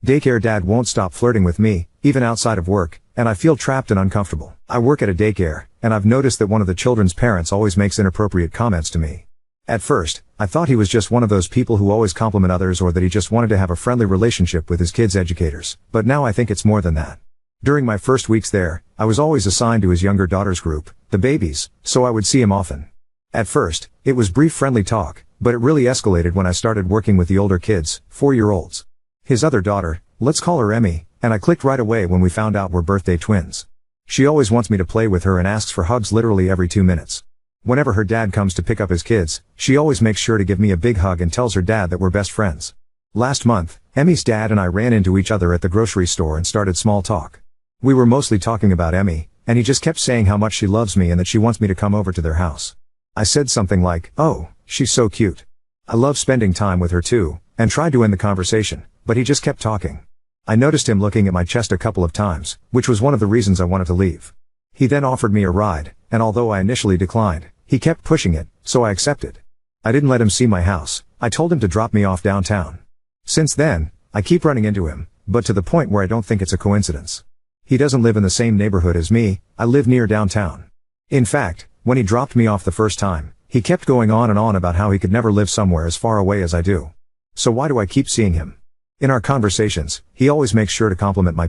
Daycare dad won't stop flirting with me, even outside of work, and I feel trapped and uncomfortable. I work at a daycare, and I've noticed that one of the children's parents always makes inappropriate comments to me. At first, I thought he was just one of those people who always compliment others or that he just wanted to have a friendly relationship with his kids' educators, but now I think it's more than that. During my first weeks there, I was always assigned to his younger daughter's group, the babies, so I would see him often. At first, it was brief friendly talk, but it really escalated when I started working with the older kids, 4-year-olds. His other daughter, let's call her Emmy, and I clicked right away when we found out we're birthday twins. She always wants me to play with her and asks for hugs literally every 2 minutes. Whenever her dad comes to pick up his kids, she always makes sure to give me a big hug and tells her dad that we're best friends. Last month, Emmy's dad and I ran into each other at the grocery store and started small talk. We were mostly talking about Emmy, and he just kept saying how much she loves me and that she wants me to come over to their house. I said something like, "Oh, she's so cute. I love spending time with her too," and tried to end the conversation, but he just kept talking. I noticed him looking at my chest a couple of times, which was one of the reasons I wanted to leave. He then offered me a ride, and although I initially declined, he kept pushing it, so I accepted. I didn't let him see my house. I told him to drop me off downtown. Since then, I keep running into him, but to the point where I don't think it's a coincidence. He doesn't live in the same neighborhood as me. I live near downtown. In fact, when he dropped me off the first time, he kept going on and on about how he could never live somewhere as far away as I do. So why do I keep seeing him? In our conversations, he always makes sure to compliment my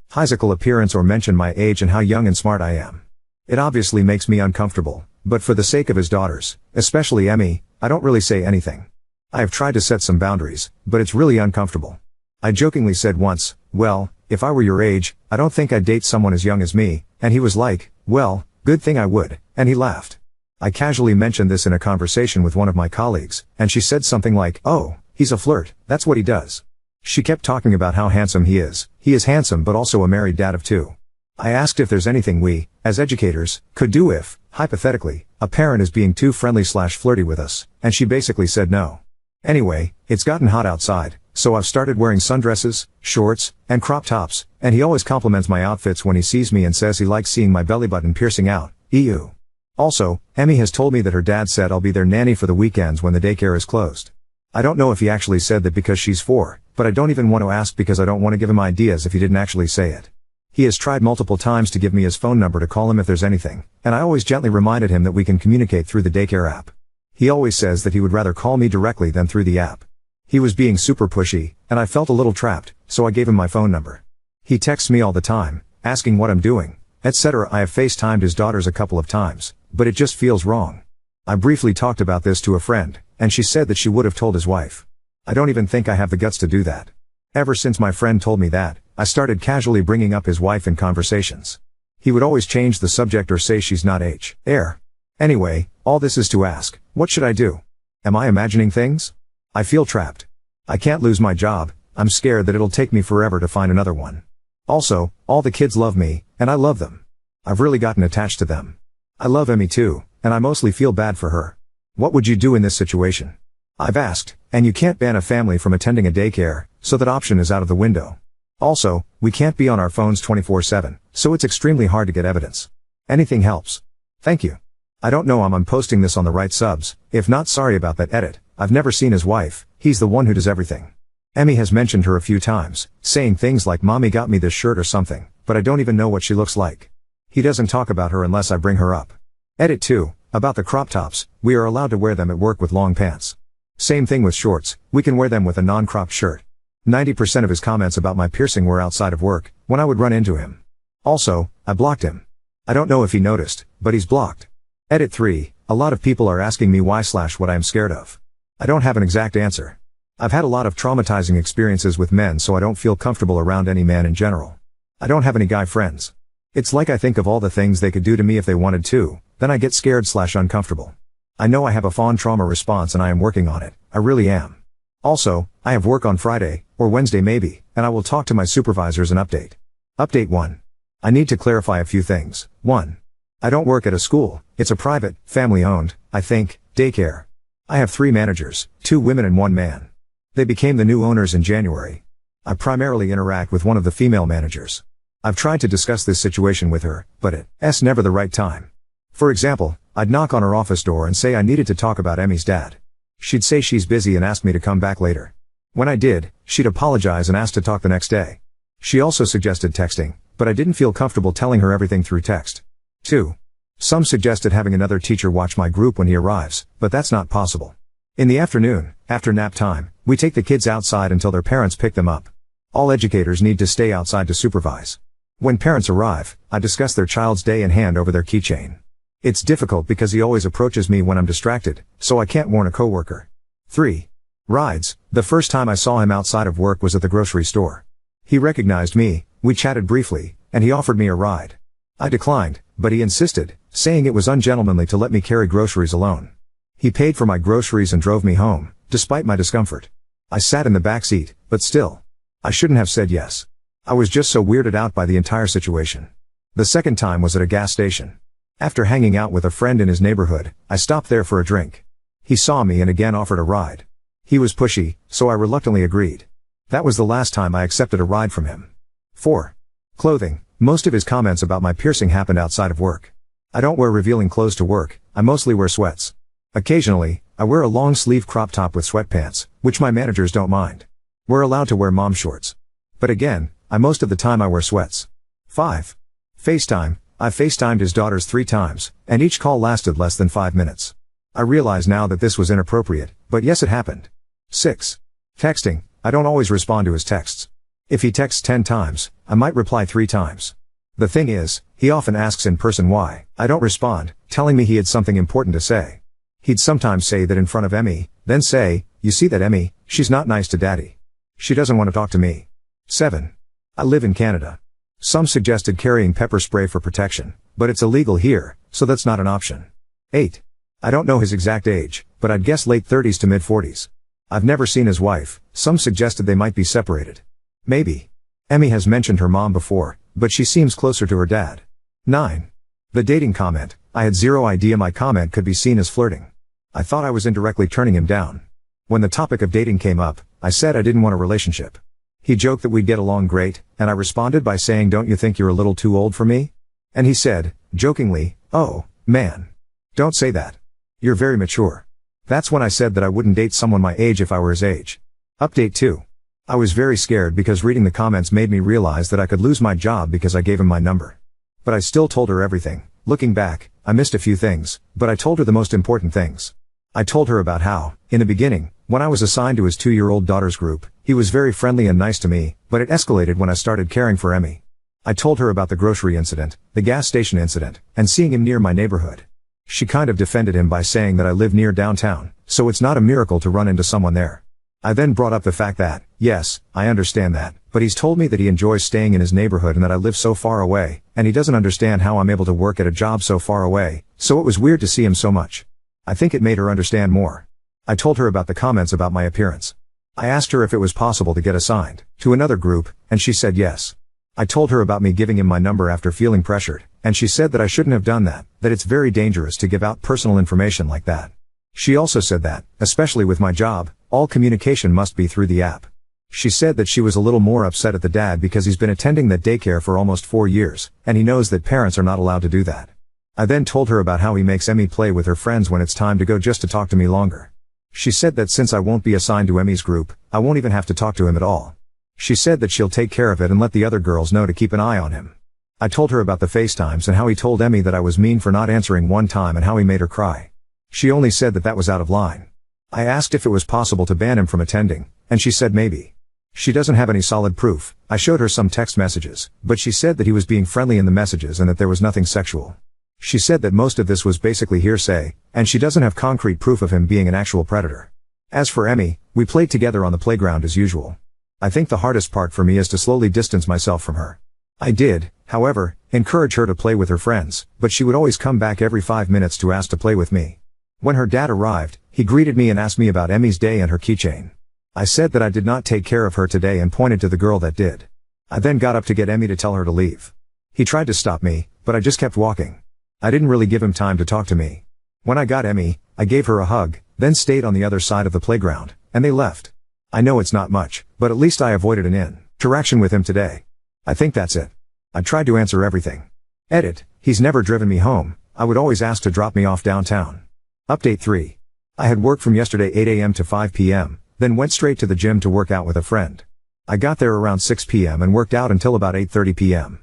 physical appearance or mention my age and how young and smart I am. It obviously makes me uncomfortable, but for the sake of his daughters, especially Emmy, I don't really say anything. I have tried to set some boundaries, but it's really uncomfortable. I jokingly said once, "Well, if I were your age, I don't think I'd date someone as young as me," and he was like, "Well, good thing I would," and he laughed. I casually mentioned this in a conversation with one of my colleagues, and she said something like, "Oh, he's a flirt, that's what he does." She kept talking about how handsome he is. He is handsome but also a married dad of 2. I asked if there's anything we, as educators, could do if, hypothetically, a parent is being too friendly/flirty with us, and she basically said no. Anyway, it's gotten hot outside, so I've started wearing sundresses, shorts, and crop tops, and he always compliments my outfits when he sees me and says he likes seeing my belly button piercing out. Ew. Also, Emmy has told me that her dad said I'll be their nanny for the weekends when the daycare is closed. I don't know if he actually said that because she's 4, but I don't even want to ask because I don't want to give him ideas if he didn't actually say it. He has tried multiple times to give me his phone number to call him if there's anything, and I always gently reminded him that we can communicate through the daycare app. He always says that he would rather call me directly than through the app. He was being super pushy, and I felt a little trapped, so I gave him my phone number. He texts me all the time, asking what I'm doing, etc. I have FaceTimed his daughters a couple of times, but it just feels wrong. I briefly talked about this to a friend, and she said that she would have told his wife. I don't even think I have the guts to do that. Ever since my friend told me that, I started casually bringing up his wife in conversations. He would always change the subject or say she's not heir. Anyway, all this is to ask, what should I do? Am I imagining things? I feel trapped. I can't lose my job. I'm scared that it'll take me forever to find another one. Also, all the kids love me, and I love them. I've really gotten attached to them. I love Emmy too, and I mostly feel bad for her. What would you do in this situation? I've asked, and you can't ban a family from attending a daycare, so that option is out of the window. Also, we can't be on our phones 24/7, so it's extremely hard to get evidence. Anything helps. Thank you. I don't know I'm posting this on the right subs. If not, sorry about that. Edit. I've never seen his wife. He's the one who does everything. Emmy has mentioned her a few times, saying things like "Mommy got me this shirt" or something, but I don't even know what she looks like. He doesn't talk about her unless I bring her up. Edit 2. About the crop tops, we are allowed to wear them at work with long pants. Same thing with shorts, we can wear them with a non-cropped shirt. 90% of his comments about my piercing were outside of work, when I would run into him. Also, I blocked him. I don't know if he noticed, but he's blocked. Edit 3. A lot of people are asking me why/what I am scared of. I don't have an exact answer. I've had a lot of traumatizing experiences with men, so I don't feel comfortable around any man in general. I don't have any guy friends. It's like I think of all the things they could do to me if they wanted to, then I get scared/uncomfortable. I know I have a fawn trauma response and I am working on it, I really am. Also, I have work on Friday, or Wednesday maybe, and I will talk to my supervisors and update. Update 1. I need to clarify a few things. 1. I don't work at a school, it's a private, family-owned, I think, daycare. I have 3 managers, 2 women and 1 man. They became the new owners in January. I primarily interact with one of the female managers. I've tried to discuss this situation with her, but it's never the right time. For example, I'd knock on her office door and say I needed to talk about Emmy's dad. She'd say she's busy and ask me to come back later. When I did, she'd apologize and ask to talk the next day. She also suggested texting, but I didn't feel comfortable telling her everything through text. 2. Some suggested having another teacher watch my group when he arrives, but that's not possible. In the afternoon, after nap time, we take the kids outside until their parents pick them up. All educators need to stay outside to supervise. When parents arrive, I discuss their child's day and hand over their keychain. It's difficult because he always approaches me when I'm distracted, so I can't warn a coworker. 3. Rides. The first time I saw him outside of work was at the grocery store. He recognized me, we chatted briefly, and he offered me a ride. I declined, but he insisted, saying it was ungentlemanly to let me carry groceries alone. He paid for my groceries and drove me home, despite my discomfort. I sat in the back seat, but still. I shouldn't have said yes. I was just so weirded out by the entire situation. The second time was at a gas station. After hanging out with a friend in his neighborhood, I stopped there for a drink. He saw me and again offered a ride. He was pushy, so I reluctantly agreed. That was the last time I accepted a ride from him. 4. Clothing. Most of his comments about my piercing happened outside of work. I don't wear revealing clothes to work, I mostly wear sweats. Occasionally, I wear a long-sleeve crop top with sweatpants, which my managers don't mind. We're allowed to wear mom shorts. But again, most of the time I wear sweats. 5. FaceTime. I FaceTimed his daughters 3 times, and each call lasted less than 5 minutes. I realize now that this was inappropriate, but yes, it happened. 6. Texting. I don't always respond to his texts. If he texts 10 times, I might reply 3 times. The thing is, he often asks in person why I don't respond, telling me he had something important to say. He'd sometimes say that in front of Emmy, then say, "You see that Emmy, she's not nice to daddy. She doesn't want to talk to me." 7. I live in Canada. Some suggested carrying pepper spray for protection, but it's illegal here, so that's not an option. 8. I don't know his exact age, but I'd guess late 30s to mid 40s. I've never seen his wife, some suggested they might be separated. Maybe. Emmy has mentioned her mom before, but she seems closer to her dad. 9. The dating comment. I had zero idea my comment could be seen as flirting. I thought I was indirectly turning him down. When the topic of dating came up, I said I didn't want a relationship. He joked that we'd get along great, and I responded by saying, "Don't you think you're a little too old for me?" And he said, jokingly, "Oh, man. Don't say that. You're very mature." That's when I said that I wouldn't date someone my age if I were his age. Update 2. I was very scared because reading the comments made me realize that I could lose my job because I gave him my number. But I still told her everything. Looking back, I missed a few things, but I told her the most important things. I told her about how, in the beginning, when I was assigned to his 2-year-old daughter's group, he was very friendly and nice to me, but it escalated when I started caring for Emmy. I told her about the grocery incident, the gas station incident, and seeing him near my neighborhood. She kind of defended him by saying that I live near downtown, so it's not a miracle to run into someone there. I then brought up the fact that, yes, I understand that, but he's told me that he enjoys staying in his neighborhood and that I live so far away, and he doesn't understand how I'm able to work at a job so far away, so it was weird to see him so much. I think it made her understand more. I told her about the comments about my appearance. I asked her if it was possible to get assigned to another group, and she said yes. I told her about me giving him my number after feeling pressured, and she said that I shouldn't have done that it's very dangerous to give out personal information like that. She also said that, especially with my job, all communication must be through the app. She said that she was a little more upset at the dad because he's been attending that daycare for almost 4 years, and he knows that parents are not allowed to do that. I then told her about how he makes Emmy play with her friends when it's time to go just to talk to me longer. She said that since I won't be assigned to Emmy's group, I won't even have to talk to him at all. She said that she'll take care of it and let the other girls know to keep an eye on him. I told her about the FaceTimes and how he told Emmy that I was mean for not answering one time and how he made her cry. She only said that was out of line. I asked if it was possible to ban him from attending, and she said maybe. She doesn't have any solid proof. I showed her some text messages, but she said that he was being friendly in the messages and that there was nothing sexual. She said that most of this was basically hearsay, and she doesn't have concrete proof of him being an actual predator. As for Emmy, we played together on the playground as usual. I think the hardest part for me is to slowly distance myself from her. I did, however, encourage her to play with her friends, but she would always come back every 5 minutes to ask to play with me. When her dad arrived, he greeted me and asked me about Emmy's day and her keychain. I said that I did not take care of her today and pointed to the girl that did. I then got up to get Emmy to tell her to leave. He tried to stop me, but I just kept walking. I didn't really give him time to talk to me. When I got Emmy, I gave her a hug, then stayed on the other side of the playground, and they left. I know it's not much, but at least I avoided an interaction with him today. I think that's it. I tried to answer everything. Edit. He's never driven me home. I would always ask to drop me off downtown. Update 3. I had work from yesterday 8 a.m. to 5 p.m., then went straight to the gym to work out with a friend. I got there around 6 p.m. and worked out until about 8:30 p.m.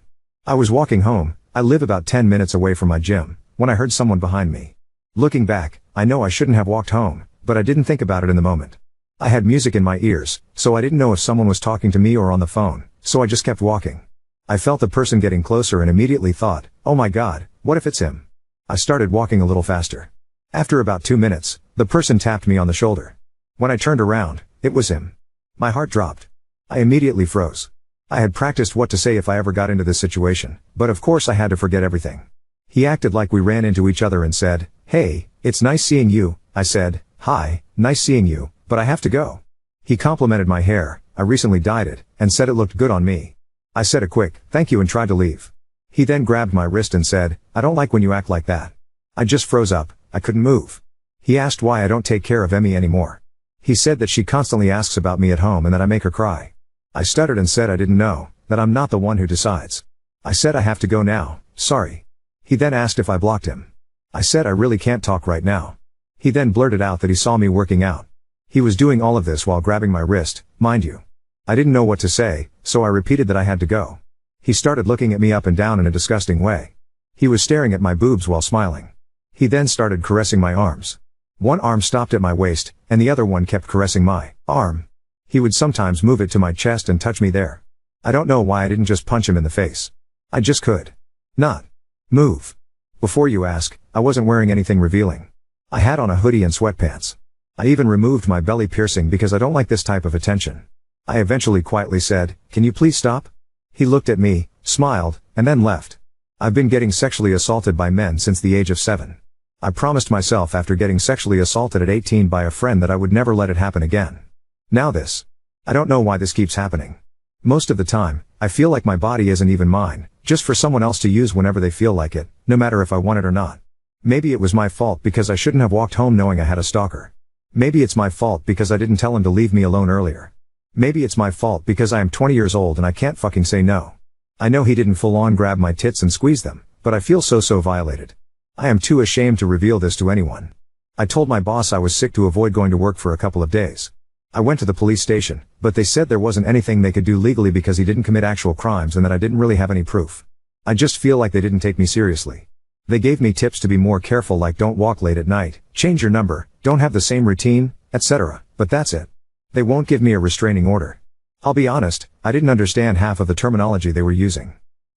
I was walking home, I live about 10 minutes away from my gym, when I heard someone behind me. Looking back, I know I shouldn't have walked home, but I didn't think about it in the moment. I had music in my ears, so I didn't know if someone was talking to me or on the phone, so I just kept walking. I felt the person getting closer and immediately thought, oh my god, what if it's him? I started walking a little faster. After about 2 minutes, the person tapped me on the shoulder. When I turned around, it was him. My heart dropped. I immediately froze. I had practiced what to say if I ever got into this situation, but of course I had to forget everything. He acted like we ran into each other and said, hey, it's nice seeing you. I said, hi, nice seeing you, but I have to go. He complimented my hair, I recently dyed it, and said it looked good on me. I said a quick, thank you and tried to leave. He then grabbed my wrist and said, I don't like when you act like that. I just froze up, I couldn't move. He asked why I don't take care of Emmy anymore. He said that she constantly asks about me at home and that I make her cry. I stuttered and said I didn't know, that I'm not the one who decides. I said I have to go now, sorry. He then asked if I blocked him. I said I really can't talk right now. He then blurted out that he saw me working out. He was doing all of this while grabbing my wrist, mind you. I didn't know what to say, so I repeated that I had to go. He started looking at me up and down in a disgusting way. He was staring at my boobs while smiling. He then started caressing my arms. One arm stopped at my waist, and the other one kept caressing my arm. He would sometimes move it to my chest and touch me there. I don't know why I didn't just punch him in the face. I just could not move. Before you ask, I wasn't wearing anything revealing. I had on a hoodie and sweatpants. I even removed my belly piercing because I don't like this type of attention. I eventually quietly said, can you please stop? He looked at me, smiled, and then left. I've been getting sexually assaulted by men since the age of 7. I promised myself after getting sexually assaulted at 18 by a friend that I would never let it happen again. Now this. I don't know why this keeps happening. Most of the time, I feel like my body isn't even mine, just for someone else to use whenever they feel like it, no matter if I want it or not. Maybe it was my fault because I shouldn't have walked home knowing I had a stalker. Maybe it's my fault because I didn't tell him to leave me alone earlier. Maybe it's my fault because I am 20 years old and I can't fucking say no. I know he didn't full on grab my tits and squeeze them, but I feel so violated. I am too ashamed to reveal this to anyone. I told my boss I was sick to avoid going to work for a couple of days. I went to the police station, but they said there wasn't anything they could do legally because he didn't commit actual crimes and that I didn't really have any proof. I just feel like they didn't take me seriously. They gave me tips to be more careful, like don't walk late at night, change your number, don't have the same routine, etc., but that's it. They won't give me a restraining order. I'll be honest, I didn't understand half of the terminology they were using.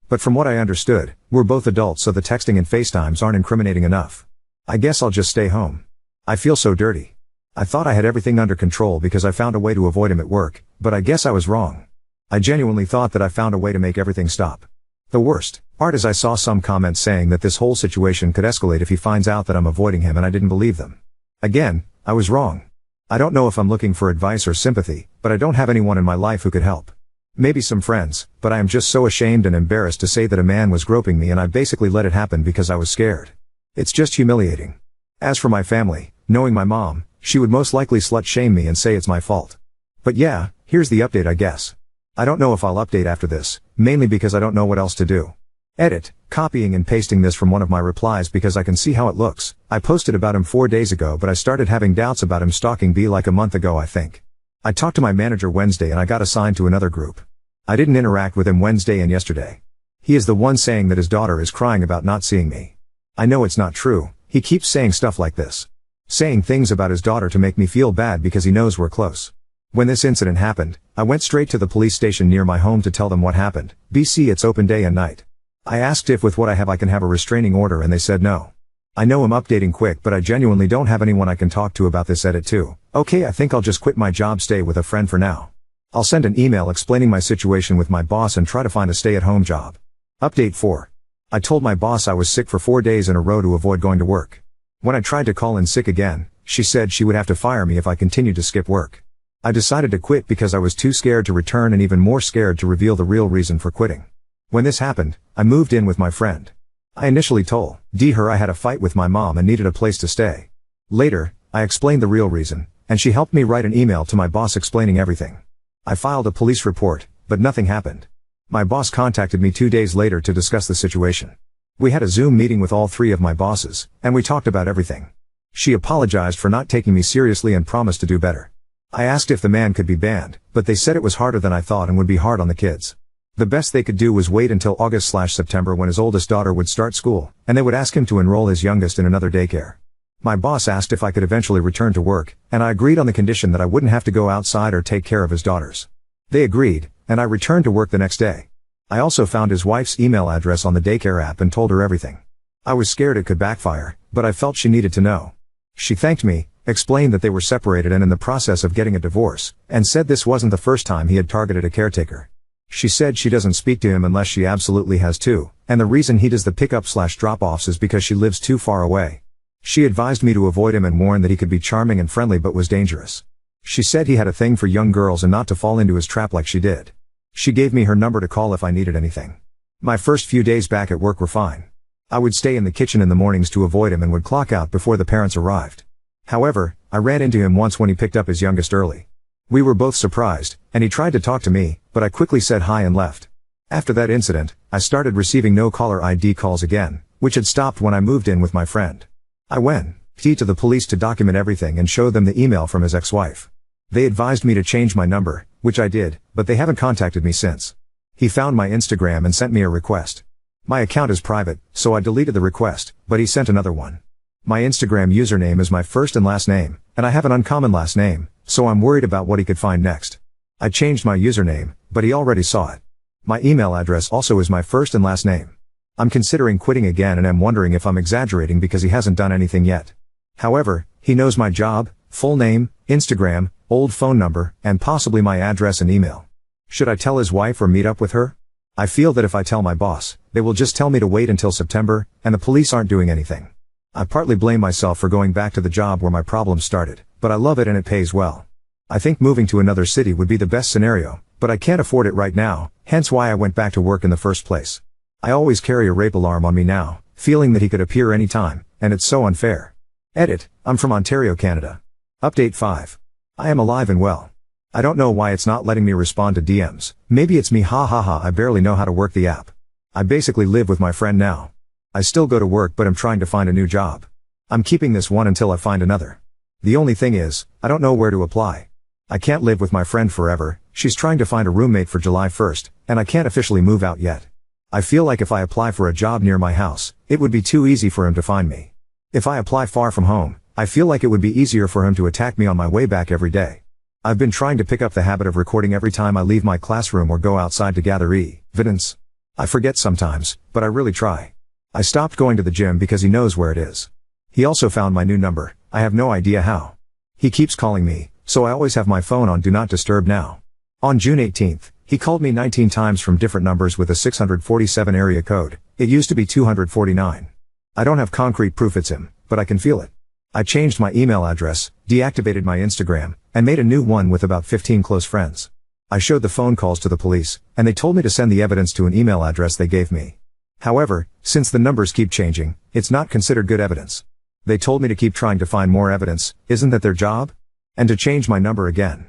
But from what I understood, we're both adults, so the texting and FaceTimes aren't incriminating enough. I guess I'll just stay home. I feel so dirty. I thought I had everything under control because I found a way to avoid him at work, but I guess I was wrong. I genuinely thought that I found a way to make everything stop. The worst part is I saw some comments saying that this whole situation could escalate if he finds out that I'm avoiding him, and I didn't believe them. Again, I was wrong. I don't know if I'm looking for advice or sympathy, but I don't have anyone in my life who could help. Maybe some friends, but I am just so ashamed and embarrassed to say that a man was groping me and I basically let it happen because I was scared. It's just humiliating. As for my family, knowing my mom, she would most likely slut shame me and say it's my fault. But yeah, here's the update I guess. I don't know if I'll update after this, mainly because I don't know what else to do. Edit, copying and pasting this from one of my replies because I can see how it looks. I posted about him 4 days ago, but I started having doubts about him stalking me like a month ago, I think. I talked to my manager Wednesday and I got assigned to another group. I didn't interact with him Wednesday and yesterday. He is the one saying that his daughter is crying about not seeing me. I know it's not true, he keeps saying stuff like this. Saying things about his daughter to make me feel bad because he knows we're close. When this incident happened, I went straight to the police station near my home to tell them what happened. BC, it's open day and night. I asked if with what I have I can have a restraining order and they said no. I know I'm updating quick, but I genuinely don't have anyone I can talk to about this. Edit too. Okay, I think I'll just quit my job, stay with a friend for now. I'll send an email explaining my situation with my boss and try to find a stay-at-home job. Update 4. I told my boss I was sick for 4 days in a row to avoid going to work. When I tried to call in sick again, she said she would have to fire me if I continued to skip work. I decided to quit because I was too scared to return and even more scared to reveal the real reason for quitting. When this happened, I moved in with my friend. I initially told her I had a fight with my mom and needed a place to stay. Later, I explained the real reason, and she helped me write an email to my boss explaining everything. I filed a police report, but nothing happened. My boss contacted me 2 days later to discuss the situation. We had a Zoom meeting with all 3 of my bosses, and we talked about everything. She apologized for not taking me seriously and promised to do better. I asked if the man could be banned, but they said it was harder than I thought and would be hard on the kids. The best they could do was wait until August/September when his oldest daughter would start school, and they would ask him to enroll his youngest in another daycare. My boss asked if I could eventually return to work, and I agreed on the condition that I wouldn't have to go outside or take care of his daughters. They agreed, and I returned to work the next day. I also found his wife's email address on the Daycare app and told her everything. I was scared it could backfire, but I felt she needed to know. She thanked me, explained that they were separated and in the process of getting a divorce, and said this wasn't the first time he had targeted a caretaker. She said she doesn't speak to him unless she absolutely has to, and the reason he does the pickup/drop-offs is because she lives too far away. She advised me to avoid him and warned that he could be charming and friendly but was dangerous. She said he had a thing for young girls and not to fall into his trap like she did. She gave me her number to call if I needed anything. My first few days back at work were fine. I would stay in the kitchen in the mornings to avoid him and would clock out before the parents arrived. However, I ran into him once when he picked up his youngest early. We were both surprised, and he tried to talk to me, but I quickly said hi and left. After that incident, I started receiving no caller ID calls again, which had stopped when I moved in with my friend. I went to the police to document everything and show them the email from his ex-wife. They advised me to change my number, which I did, but they haven't contacted me since. He found my Instagram and sent me a request. My account is private, so I deleted the request, but he sent another one. My Instagram username is my first and last name, and I have an uncommon last name, so I'm worried about what he could find next. I changed my username, but he already saw it. My email address also is my first and last name. I'm considering quitting again and am wondering if I'm exaggerating because he hasn't done anything yet. However, he knows my job, full name, Instagram, old phone number, and possibly my address and email. Should I tell his wife or meet up with her? I feel that if I tell my boss, they will just tell me to wait until September, and the police aren't doing anything. I partly blame myself for going back to the job where my problems started, but I love it and it pays well. I think moving to another city would be the best scenario, but I can't afford it right now, hence why I went back to work in the first place. I always carry a rape alarm on me now, feeling that he could appear anytime, and it's so unfair. Edit, I'm from Ontario, Canada. Update 5. I am alive and well. I don't know why it's not letting me respond to DMs. Maybe it's me, I barely know how to work the app. I basically live with my friend now. I still go to work but I'm trying to find a new job. I'm keeping this one until I find another. The only thing is, I don't know where to apply. I can't live with my friend forever, she's trying to find a roommate for July 1st, and I can't officially move out yet. I feel like if I apply for a job near my house, it would be too easy for him to find me. If I apply far from home, I feel like it would be easier for him to attack me on my way back every day. I've been trying to pick up the habit of recording every time I leave my classroom or go outside to gather evidence. I forget sometimes, but I really try. I stopped going to the gym because he knows where it is. He also found my new number, I have no idea how. He keeps calling me, so I always have my phone on Do Not Disturb now. On June 18th, he called me 19 times from different numbers with a 647 area code. It used to be 249. I don't have concrete proof it's him, but I can feel it. I changed my email address, deactivated my Instagram, and made a new one with about 15 close friends. I showed the phone calls to the police, and they told me to send the evidence to an email address they gave me. However, since the numbers keep changing, it's not considered good evidence. They told me to keep trying to find more evidence, isn't that their job? And to change my number again.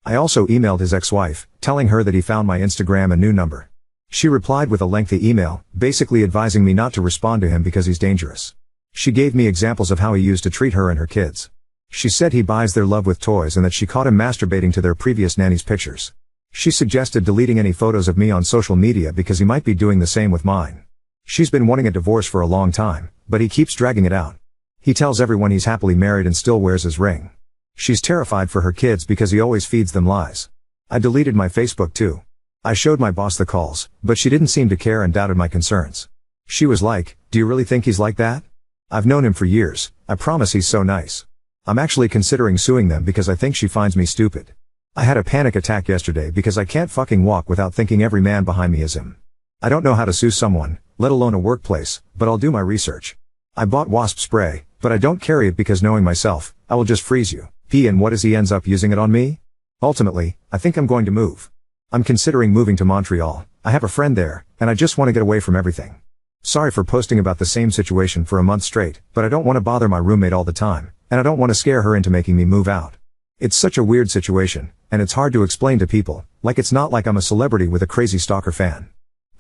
I also emailed his ex-wife, telling her that he found my Instagram and new number. She replied with a lengthy email, basically advising me not to respond to him because he's dangerous. She gave me examples of how he used to treat her and her kids. She said he buys their love with toys and that she caught him masturbating to their previous nanny's pictures. She suggested deleting any photos of me on social media because he might be doing the same with mine. She's been wanting a divorce for a long time, but he keeps dragging it out. He tells everyone he's happily married and still wears his ring. She's terrified for her kids because he always feeds them lies. I deleted my Facebook too. I showed my boss the calls, but she didn't seem to care and doubted my concerns. She was like, "Do you really think he's like that? I've known him for years, I promise he's so nice." I'm actually considering suing them because I think she finds me stupid. I had a panic attack yesterday because I can't fucking walk without thinking every man behind me is him. I don't know how to sue someone, let alone a workplace, but I'll do my research. I bought wasp spray, but I don't carry it because knowing myself, I will just freeze you. And what as he ends up using it on me? Ultimately, I think I'm going to move. I'm considering moving to Montreal. I have a friend there, and I just want to get away from everything. Sorry for posting about the same situation for a month straight, but I don't want to bother my roommate all the time, and I don't want to scare her into making me move out. It's such a weird situation, and it's hard to explain to people, like it's not like I'm a celebrity with a crazy stalker fan.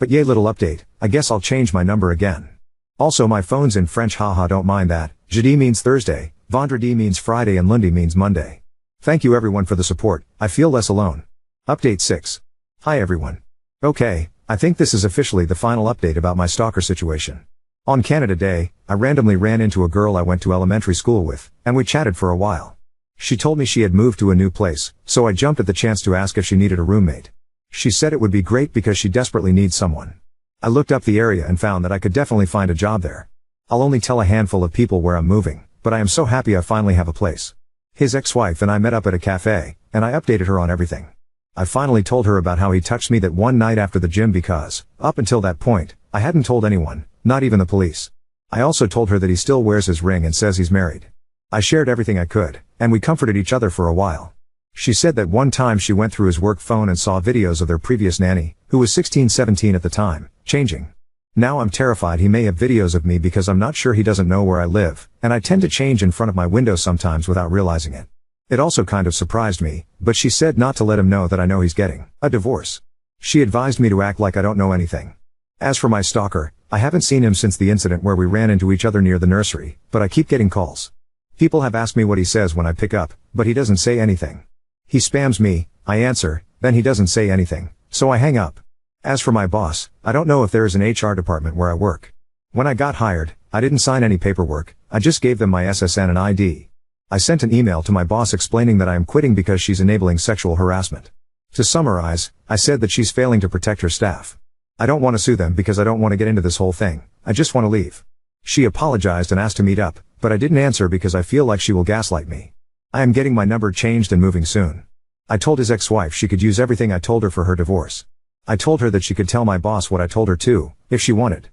But yay, little update, I guess I'll change my number again. Also my phone's in French, haha, don't mind that. Jeudi means Thursday, vendredi means Friday and lundi means Monday. Thank you everyone for the support, I feel less alone. Update 6. Hi everyone. Okay, I think this is officially the final update about my stalker situation. On Canada Day, I randomly ran into a girl I went to elementary school with, and we chatted for a while. She told me she had moved to a new place, so I jumped at the chance to ask if she needed a roommate. She said it would be great because she desperately needs someone. I looked up the area and found that I could definitely find a job there. I'll only tell a handful of people where I'm moving, but I am so happy I finally have a place. His ex-wife and I met up at a cafe, and I updated her on everything. I finally told her about how he touched me that one night after the gym because, up until that point, I hadn't told anyone, not even the police. I also told her that he still wears his ring and says he's married. I shared everything I could, and we comforted each other for a while. She said that one time she went through his work phone and saw videos of their previous nanny, who was 16-17 at the time, changing. Now I'm terrified he may have videos of me because I'm not sure he doesn't know where I live, and I tend to change in front of my window sometimes without realizing it. It also kind of surprised me, but she said not to let him know that I know he's getting a divorce. She advised me to act like I don't know anything. As for my stalker, I haven't seen him since the incident where we ran into each other near the nursery, but I keep getting calls. People have asked me what he says when I pick up, but he doesn't say anything. He spams me, I answer, then he doesn't say anything, so I hang up. As for my boss, I don't know if there is an HR department where I work. When I got hired, I didn't sign any paperwork, I just gave them my SSN and ID. I sent an email to my boss explaining that I am quitting because she's enabling sexual harassment. To summarize, I said that she's failing to protect her staff. I don't want to sue them because I don't want to get into this whole thing, I just want to leave. She apologized and asked to meet up, but I didn't answer because I feel like she will gaslight me. I am getting my number changed and moving soon. I told his ex-wife she could use everything I told her for her divorce. I told her that she could tell my boss what I told her too, if she wanted.